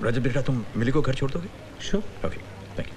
रजत बेटा, तुम मिली को घर छोड़ दोगे? Sure. Okay, thank you.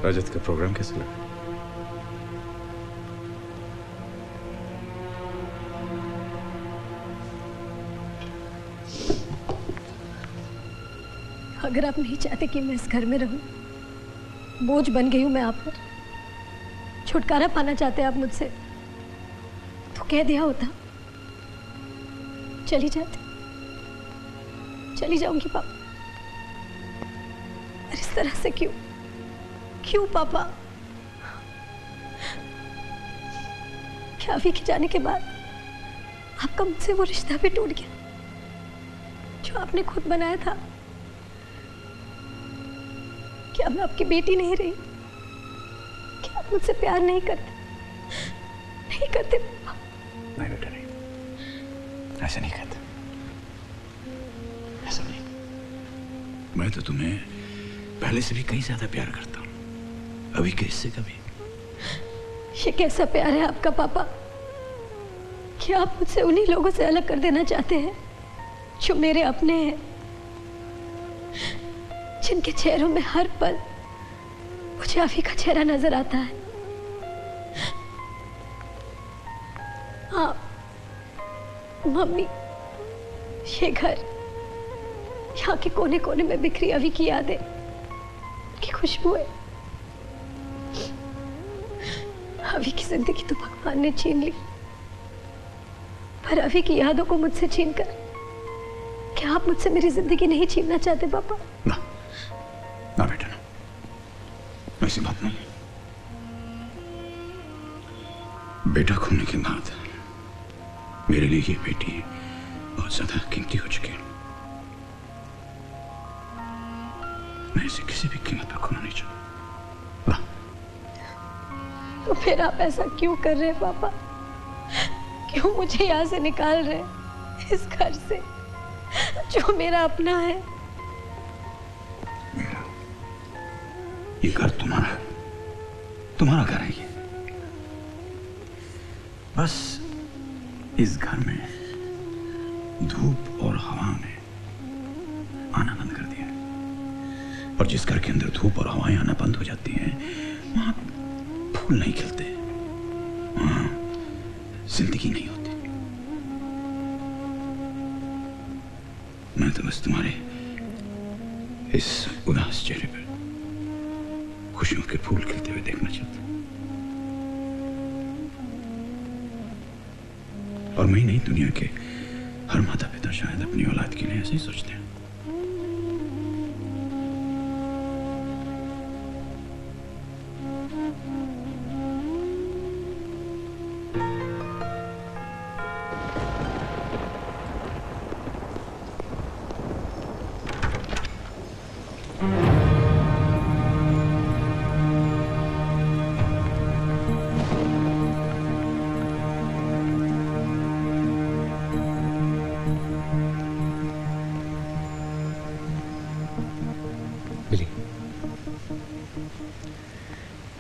Rajat का प्रोग्राम कैसा लगा? अगर आप नहीं चाहते कि मैं इस घर में रहूं, बोझ बन गई हूं मैं आप पर, छुटकारा पाना चाहते आप मुझसे, तो कह दिया होता, चली जाती, चली जाऊंगी पापा। और इस तरह से क्यों क्यों पापा? क्या अभी के जाने के बाद आपका मुझसे वो रिश्ता भी टूट गया जो आपने खुद बनाया था? क्या मैं आपकी बेटी नहीं रही? क्या आप मुझसे प्यार नहीं करते? नहीं करते पापा? नहीं बेटा, नहीं, ऐसे नहीं कहते, ऐसा नहीं। मैं तो तुम्हें पहले से भी कहीं ज्यादा प्यार करता हूँ, अभी के इससे कभी। ये कैसा प्यार है आपका पापा? क्या आप मुझसे उन्हीं लोगों से अलग कर देना चाहते हैं जो मेरे अपने हैं, जिनके चेहरों में हर पल मुझे अभी का चेहरा नजर आता है? आप, मम्मी, ये घर, यहाँ के कोने कोने में बिखरी अभी की यादें, की खुशबुएं, अभी की जिंदगी तो भगवान ने छीन ली, पर अभी की यादों को मुझसे छीनकर क्या आप मुझसे मेरी जिंदगी नहीं छीनना चाहते पापा? ना, ना बेटा, ना, ऐसी बात नहीं। बेटा खोने के बाद मेरे लिए ये बेटी बहुत ज्यादा कीमती हो चुकी है। मैं इसे किसी भी कीमत पर खोना नहीं चाहता। तो फिर आप ऐसा क्यों कर रहे हैं पापा? क्यों मुझे यहाँ से निकाल रहे हैं, इस घर से जो मेरा अपना है? मेरा, ये घर तुम्हारा, तुम्हारा घर है ये। बस इस घर में धूप और हवा ने आना बंद कर दिया है, और जिस घर के अंदर धूप और हवाएं आना बंद हो जाती हैं, वहां फूल नहीं खिलते, वहां जिंदगी नहीं होती। मैं तो बस तुम्हारे इस उदास चेहरे पर खुशियों के फूल खिलते हुए देखना चाहता हूं। और मैं नहीं, दुनिया के हर माता पिता शायद अपनी औलाद के लिए ऐसे ही सोचते हैं।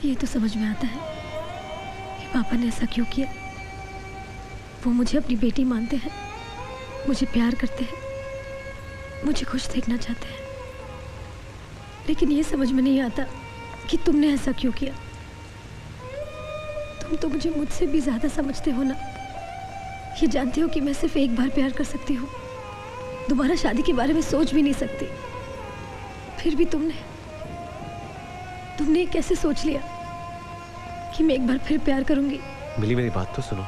ये तो समझ में आता है कि पापा ने ऐसा क्यों किया। वो मुझे अपनी बेटी मानते हैं, मुझे प्यार करते हैं, मुझे खुश देखना चाहते हैं, लेकिन ये समझ में नहीं आता कि तुमने ऐसा क्यों किया। तुम तो मुझे मुझसे भी ज्यादा समझते हो ना। ये जानते हो कि मैं सिर्फ एक बार प्यार कर सकती हूँ, दोबारा शादी के बारे में सोच भी नहीं सकती। फिर भी तुमने कैसे सोच लिया कि मैं एक बार फिर प्यार करूंगी? मिली, मेरी बात तो सुनो।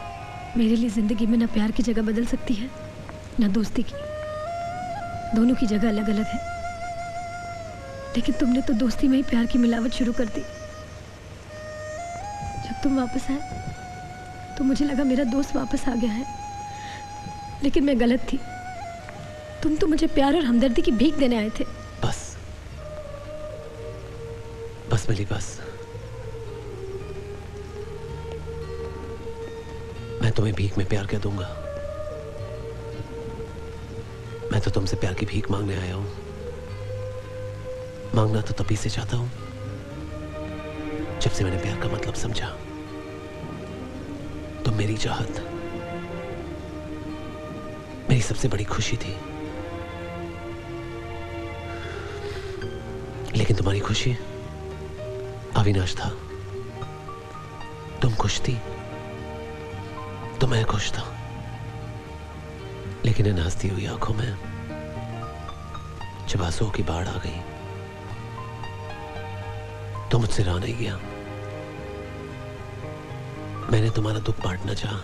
मेरे लिए जिंदगी में ना प्यार की जगह बदल सकती है ना दोस्ती की। दोनों की जगह अलग अलग है, लेकिन तुमने तो दोस्ती में ही प्यार की मिलावट शुरू कर दी। जब तुम वापस आए तो मुझे लगा मेरा दोस्त वापस आ गया है, लेकिन मैं गलत थी। तुम तो मुझे प्यार और हमदर्दी की भीख देने आए थे। बस बस मिली, बस। मैं तुम्हें भीख में प्यार क्या दूंगा? मैं तो तुमसे प्यार की भीख मांगने आया हूं। मांगना तो तभी से चाहता हूं जब से मैंने प्यार का मतलब समझा। तुम मेरी चाहत, मेरी सबसे बड़ी खुशी थी। लेकिन तुम्हारी खुशी अविनाश था। तुम खुश थी तो मैं खुश था। लेकिन इन हंसती हुई आंखों में जब आंसुओं की बाढ़ आ गई तो मुझसे रहा नहीं गया। मैंने तुम्हारा दुख बांटना चाहा,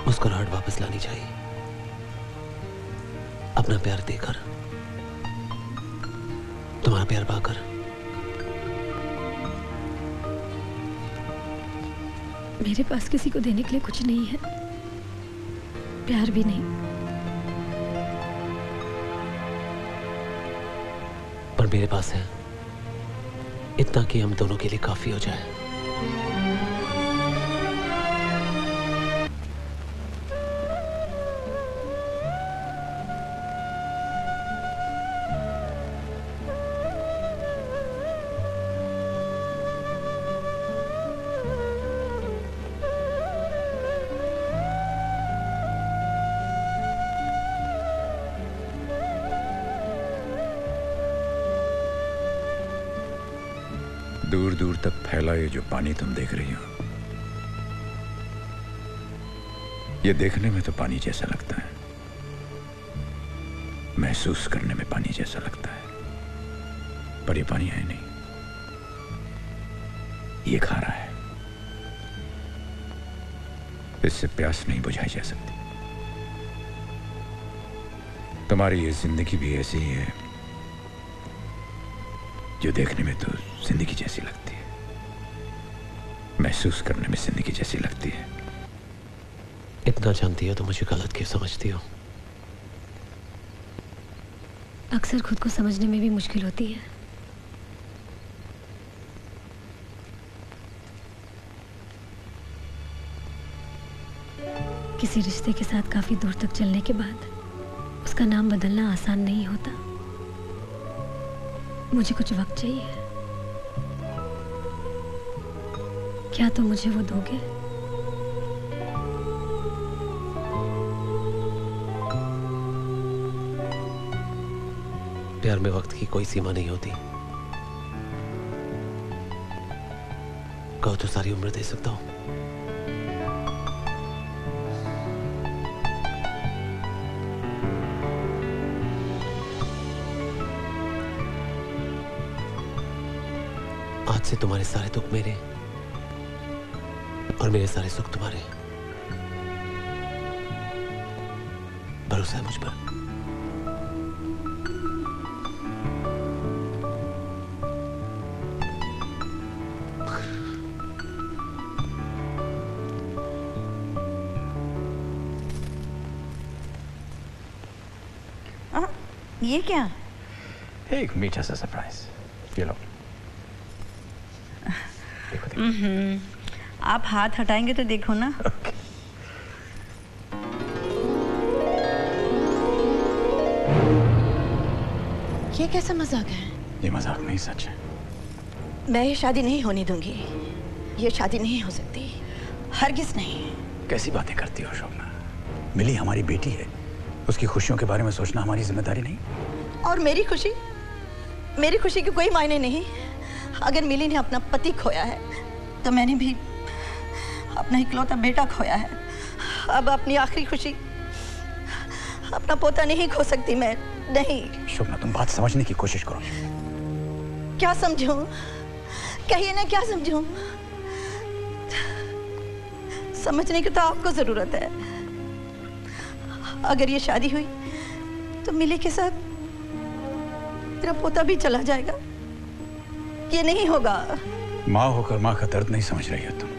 मुस्कुराहट वापस लानी चाहिए, अपना प्यार देकर, तुम्हारा प्यार पाकर। मेरे पास किसी को देने के लिए कुछ नहीं है, प्यार भी नहीं। पर मेरे पास है इतना कि हम दोनों के लिए काफी हो जाए। दूर दूर तक फैला ये जो पानी तुम देख रही हो, ये देखने में तो पानी जैसा लगता है, महसूस करने में पानी जैसा लगता है, पर ये पानी है नहीं, ये खारा है। इससे प्यास नहीं बुझाई जा सकती। तुम्हारी ये जिंदगी भी ऐसी ही है जो देखने में तो जिंदगी जैसी लगती है, महसूस करने में जिंदगी जैसी लगती है। इतना जानती हो तो मुझे गलत क्यों समझती हो? अक्सर खुद को समझने में भी मुश्किल होती है। किसी रिश्ते के साथ काफी दूर तक चलने के बाद उसका नाम बदलना आसान नहीं होता। मुझे कुछ वक्त चाहिए। क्या तुम मुझे वो दोगे? प्यार में वक्त की कोई सीमा नहीं होती। कहो तो सारी उम्र दे सकता हूं। आज से तुम्हारे सारे दुख मेरे और मेरे सारे सुख तुम्हारे। भरोसा है मुझ पर? ये क्या? एक मीठा सा सरप्राइज। ये लो। आप हाथ हटाएंगे तो देखो ना। ये कैसा मजाक है? ये मजाक नहीं, सच है। मैं ये शादी नहीं होने दूंगी। ये शादी नहीं हो सकती, हरगिज नहीं। कैसी बातें करती हो शोभना? मिली हमारी बेटी है, उसकी खुशियों के बारे में सोचना हमारी जिम्मेदारी नहीं? और मेरी खुशी की कोई मायने नहीं। अगर मिली ने अपना पति खोया है तो मैंने भी अपना इकलौता बेटा खोया है। अब अपनी आखिरी खुशी, अपना पोता नहीं खो सकती मैं, नहीं। शोभना, तुम बात समझने की कोशिश करो। क्या समझूं? कहिए ना, क्या समझूं? समझने की तो आपको जरूरत है। अगर ये शादी हुई तो मिली के साथ तेरा पोता भी चला जाएगा। ये नहीं होगा। माँ होकर माँ का दर्द नहीं समझ रही हो तुम।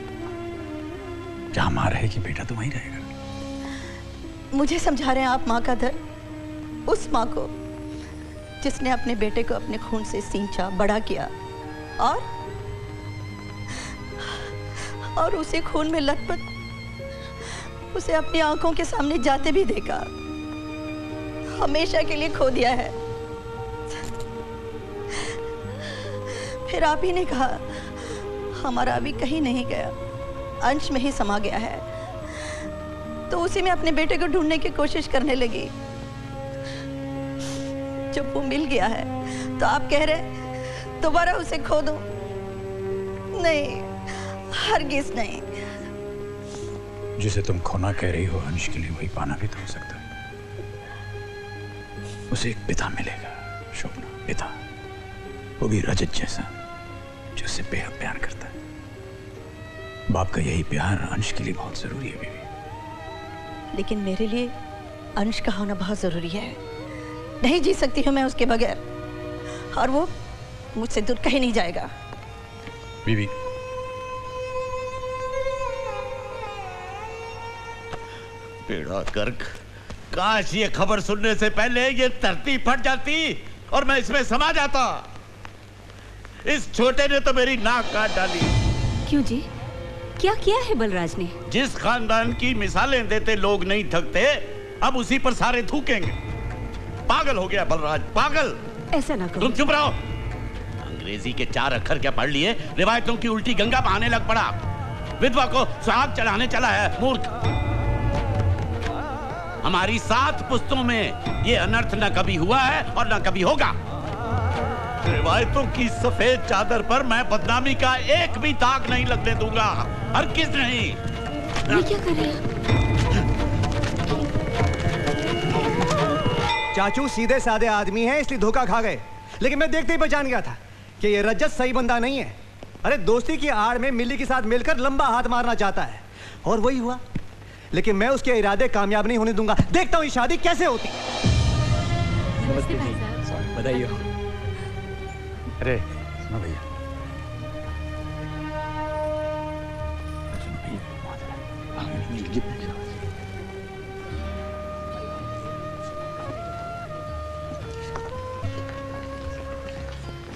जहां माँ रहेगी बेटा तो वहीं रहेगा। मुझे समझा रहे हैं आप माँ का दर्द? उस माँ को जिसने अपने बेटे को अपने खून से सींचा, बड़ा किया और उसे खून में लथपथ उसे अपनी आंखों के सामने जाते भी देखा, हमेशा के लिए खो दिया है। फिर आप ही ने कहा हमारा अभी कहीं नहीं गया, अंश में ही समा गया है। तो उसी में अपने बेटे को ढूंढने की कोशिश करने लगी। जब वो मिल गया है तो आप कह रहे दोबारा उसे खो दो? नहीं, हरगिज नहीं। जिसे तुम खोना कह रही हो अंश के लिए वही पाना भी तो हो सकता है। उसे एक पिता मिलेगा शोभना, पिता, वो भी रजत जैसा, जो उससे बेहद प्यार करता है। बाप का यही प्यार अंश के लिए बहुत जरूरी है बीवी। लेकिन मेरे लिए अंश का होना बहुत जरूरी है। नहीं जी सकती हूँ मैं उसके बगैर, और वो मुझसे दूर कहीं नहीं जाएगा। बीवी, बेड़ा गर्क, काश ये खबर सुनने से पहले ये धरती फट जाती और मैं इसमें समा जाता। इस छोटे ने तो मेरी नाक काट डाली। क्यों जी, क्या किया है बलराज ने? जिस खानदान की मिसालें देते लोग नहीं थकते, अब उसी पर सारे थूकेंगे। पागल हो गया बलराज, पागल। ऐसा ना करो। तुम चुप रहो। अंग्रेजी के 4 अक्षर क्या पढ़ लिए, रिवायतों की उल्टी गंगा बहाने लग पड़ा। विधवा को सुहाग चढ़ाने चला है, मूर्ख। हमारी 7 पुस्तों में ये अनर्थ न कभी हुआ है और न कभी होगा। रिवायतों की सफेद चादर पर मैं बदनामी का एक भी दाग नहीं लगने दूंगा, हरगिज़ नहीं। ये क्या कर रहे हैं? चाचू सीधे साधे आदमी हैं, इसलिए धोखा खा गए। लेकिन मैं देखते ही पहचान गया था कि ये रजत सही बंदा नहीं है। अरे दोस्ती की आड़ में मिली के साथ मिलकर लंबा हाथ मारना चाहता है, और वही हुआ। लेकिन मैं उसके इरादे कामयाब नहीं होने दूंगा। देखता हूँ ये शादी कैसे होती। नमस्ते भाई साहब। बधाई हो। अरे सुनो भैया,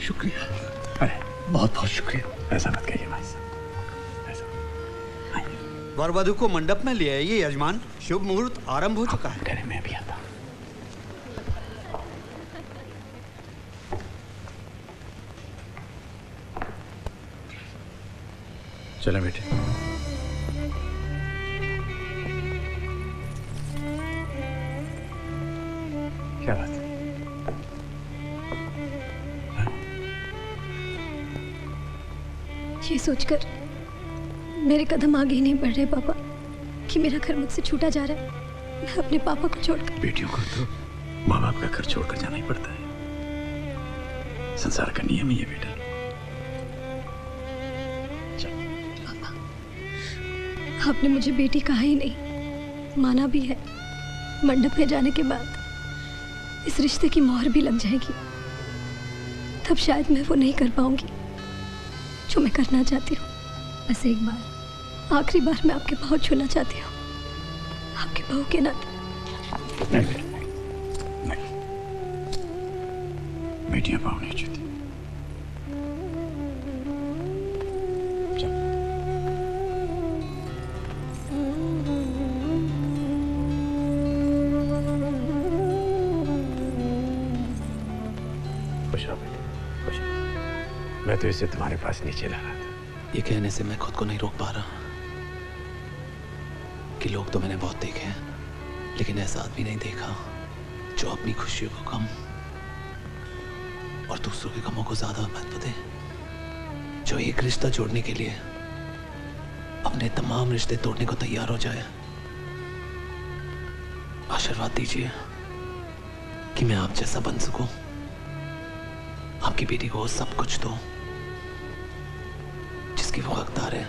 शुक्रिया। अरे बहुत बहुत शुक्रिया। ऐसा मत कहिए भाई साहब, ऐसा। वर वधू को मंडप में ले आइए यजमान, शुभ मुहूर्त आरंभ हो चुका है। करे मैं भी आता। चले बेटे। क्या बात है? ये सोचकर मेरे कदम आगे नहीं बढ़ रहे पापा कि मेरा घर मुझसे छूटा जा रहा है। मैं अपने पापा को छोड़कर। बेटियों को तो माँ बाप का घर छोड़कर जाना ही पड़ता है, संसार का नियम ही है बेटा। पापा, आपने मुझे बेटी कहा ही नहीं, माना भी है। मंडप में जाने के बाद इस रिश्ते की मोहर भी लग जाएगी, तब शायद मैं वो नहीं कर पाऊंगी जो मैं करना चाहती हूँ। बस एक बार, आखिरी बार मैं आपके पाँव छूना चाहती हूँ, आपके बहू के नाते। नहीं बेटा, नहीं, बेटियां पाँव नहीं छूती। खुश रहो बेटे, खुश रहो। मैं तो इसे तुम्हारे पास नीचे ला रहा था। ये कहने से मैं खुद को नहीं रोक पा रहा कि लोग तो मैंने बहुत देखे हैं, लेकिन ऐसा आदमी नहीं देखा जो अपनी खुशियों को कम और दूसरों के गमों को ज्यादा महत्व दे, जो एक रिश्ता जोड़ने के लिए अपने तमाम रिश्ते तोड़ने को तैयार हो जाए। आशीर्वाद दीजिए कि मैं आप जैसा बन सकूं, आपकी बेटी को सब कुछ दो जिसकी वो हकदार है।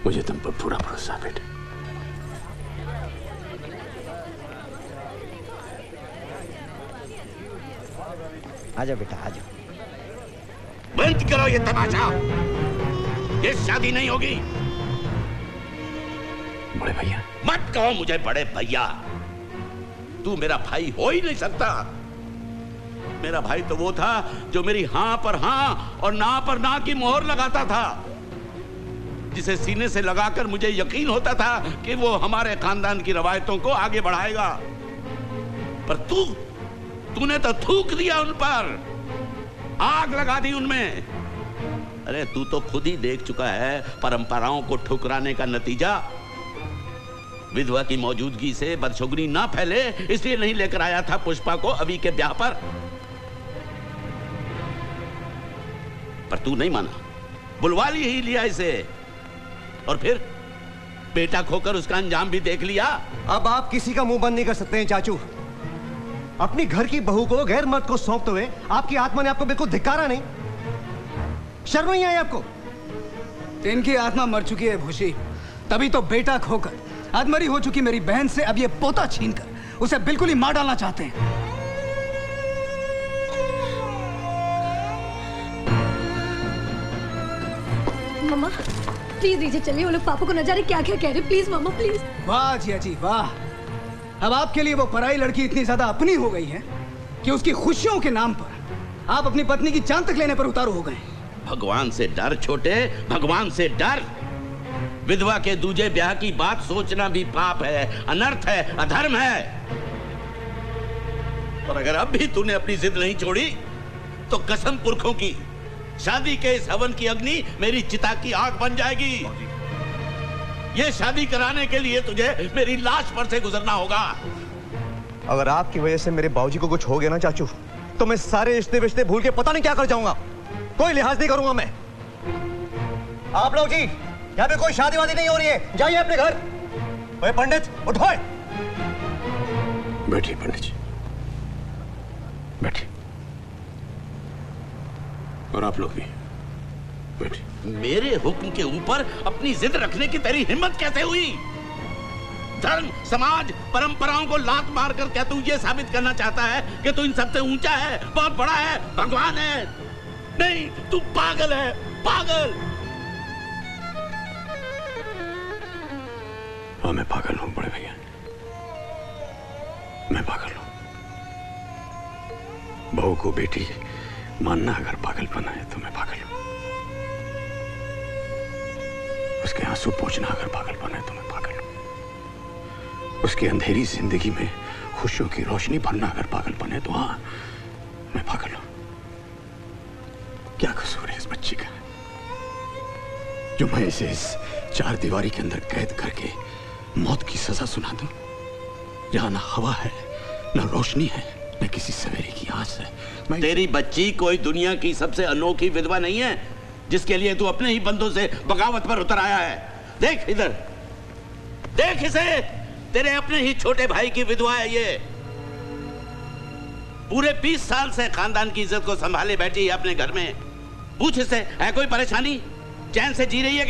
मुझे तुम पर पूरा भरोसा है बेटे। आजा बेटा आजा। बंद करो ये तमाशा, ये शादी नहीं होगी। बड़े भैया मत कहो मुझे बड़े भैया, तू मेरा भाई हो ही नहीं सकता। मेरा भाई तो वो था जो मेरी हां पर हां और ना पर ना की मोहर लगाता था, जिसे सीने से लगाकर मुझे यकीन होता था कि वो हमारे खानदान की रवायतों को आगे बढ़ाएगा। पर तूने तो थूक दिया उन पर, आग लगा दी उनमें। अरे तू तो खुद ही देख चुका है परंपराओं को ठुकराने का नतीजा। विधवा की मौजूदगी से बदशुगनी ना फैले इसलिए नहीं लेकर आया था पुष्पा को अभी के ब्याह पर तू नहीं माना, बुलवा ही लिया इसे, और फिर बेटा खोकर उसका अंजाम भी देख लिया। अब आप किसी का मुंह बंद नहीं कर सकते हैं चाचू। अपनी घर की बहू को गैर मर्द को सौंपते हुए आपकी आत्मा ने आपको बिल्कुल धिक्कारा नहीं? शर्म नहीं आई आपको? इनकी आत्मा मर चुकी है भूषी, तभी तो बेटा खोकर आत्मरी हो चुकी मेरी बहन से अब ये पोता छीनकर उसे बिल्कुल ही मार डालना चाहते हैं। मम्मा प्लीज नीचे चलिए, वो लोग पापा को न जाने क्या क्या कह रहे। प्लीज मम्मा प्लीज। वाह जिया जी वाह, अब आपके लिए वो पराई लड़की इतनी ज्यादा अपनी हो गई है कि उसकी खुशियों के नाम पर आप अपनी पत्नी की जान तक लेने पर उतारू हो गए। भगवान से डर छोटे, भगवान से डर। विधवा के दूजे ब्याह की बात सोचना भी पाप है, अनर्थ है, अधर्म है। और अगर अब भी तूने अपनी जिद नहीं छोड़ी तो कसम पुरखों की, शादी के इस हवन की अग्नि मेरी चिता की आग बन जाएगी। ये शादी कराने के लिए तुझे मेरी लाश पर से गुजरना होगा। अगर आपकी वजह से मेरे बाबूजी को कुछ हो गया ना चाचू, तो मैं सारे रिश्ते विश्ते भूल के पता नहीं क्या कर जाऊंगा। कोई लिहाज नहीं करूंगा मैं। आप लोग जी, यहाँ पे कोई शादी वादी नहीं हो रही है, जाइए अपने घर। ओए पंडित उठो। बैठिए पंडित जी, बैठिए। और आप लोग भी बैठिए। मेरे हुक्म के ऊपर अपनी जिद रखने की तेरी हिम्मत कैसे हुई? धर्म, समाज, परंपराओं को लात मारकर क्या तू ये साबित करना चाहता है कि तू इन सबसे ऊंचा है, बहुत बड़ा है, भगवान है? नहीं, तू पागल है, पागल। हाँ मैं पागल हूं बड़े भैया, मैं पागल हूं। बहू को बेटी मानना अगर पागलपन है तो मैं पागल हूं। उसके आंसू पोंछना अगर पागलपन है तो मैं पागल हूं। उसकी अंधेरी जिंदगी में खुशियों की रोशनी भरना अगर पागलपन है तो हाँ मैं पागल हूं। क्या कसूर है इस बच्ची का जो मैं इसे इस चार दीवारी के अंदर कैद करके मौत की सजा सुना दूं, जहां ना हवा है, ना रोशनी है, न किसी सवेरे की आस है। तेरी बच्ची कोई दुनिया की सबसे अनोखी विधवा नहीं है जिसके लिए तू अपने ही बंदों से बगावत पर उतर आया है। देख इधर, देख इसे, तेरे अपने ही छोटे भाई की विधवा है ये। पूरे 20 साल से खानदान की इज्जत को संभाले बैठी है अपने घर में। पूछ इसे, है कोई परेशानी? चैन से जी रही है?